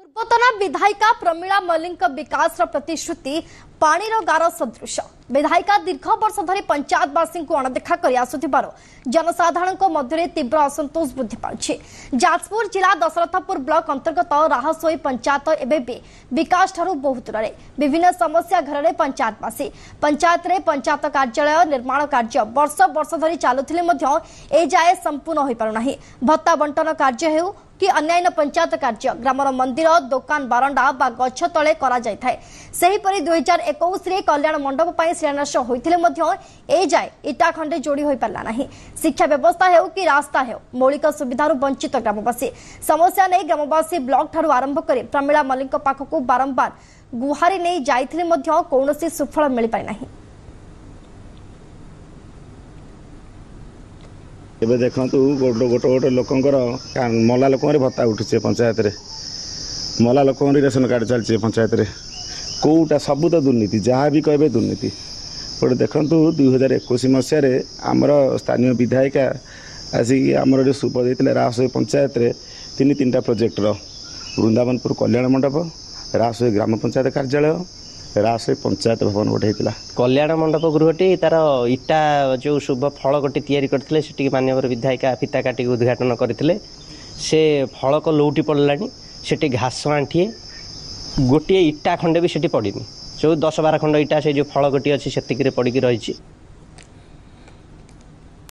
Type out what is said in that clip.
पूर्वतन विधायिका प्रमीला मल्लिक विकास प्रतिश्रुति पाणीर गार सदृश विधायिका दीर्घ वर्ष धरी पंचायतवासी को अणदेखा कर आसुथिबार जनसाधारण मध्य तीव्र असंतोष वृद्धि पाउछि। जाजपुर जिला दशरथपुर ब्लॉक अंतर्गत राहसोई पंचायत एवं भी विकास ठारू बहुत दूर विभिन्न समस्या घर पंचायतवासी पंचायत रे पंचायत कार्यालय निर्माण कार्य वर्ष वर्ष धरी चलुथिले ए जाए संपूर्ण हो पारुना। भत्ता बंटन कार्य हेउ कि अन्यान्य पंचायत कार्य ग्रामर मंदिर दुकान बारंडा बा गछ तले करा जाय थाए। सेहीपरि 2021 रे कल्याण मंडप पई शिलान्यास होइथिले मध्य ए जाय इटा खंडे जोड़ी होई पारला नाही। शिक्षा व्यवस्था हेउ कि रास्ता हेउ मौलिक सुविधारु वंचित ग्रामवासी समस्या नै ग्रामवासी ब्लॉक ठारू आरंभ करे प्रमीला मल्लिक पाखकु बारंबार गुहारी नै जाइथिले मध्य कोनोसी सुफल मिलि पाइ नाही। एबे देखंतु गोटे गोटे लोकंकर मला लोकंरे भत्ता उठुचे पंचायत रे मला लोकंरे रेशन कार्ड चलचे पंचायत रे कोटा सब तो दुर्नीति जहाँ भी कहबे दुर्नीति। गोटे देखंतु 2021 मसीह आमर स्थानीय विधायिका आसिक आमर जो सुप देते राहसोई पंचायत रे तीन टा प्रोजेक्ट वृंदावनपुर कल्याण मंडप राहसोई ग्राम पंचायत कार्यालय राहसोई पंचायत भवन गोटे होता। कल्याण मंडप गृहटी तार इटा जो शुभ फलकटी तैयारी करथिले सेठी माननीय विधायिका फिता काटी उद्घाटन करथिले से फलक लौटी पड़लानी सेठी घास आंठिए गोटे इटा खंडे भी सेठी पड़ीनी जो 10-12 खंड इटा से जो फलकटी अच्छी से पड़ी रही।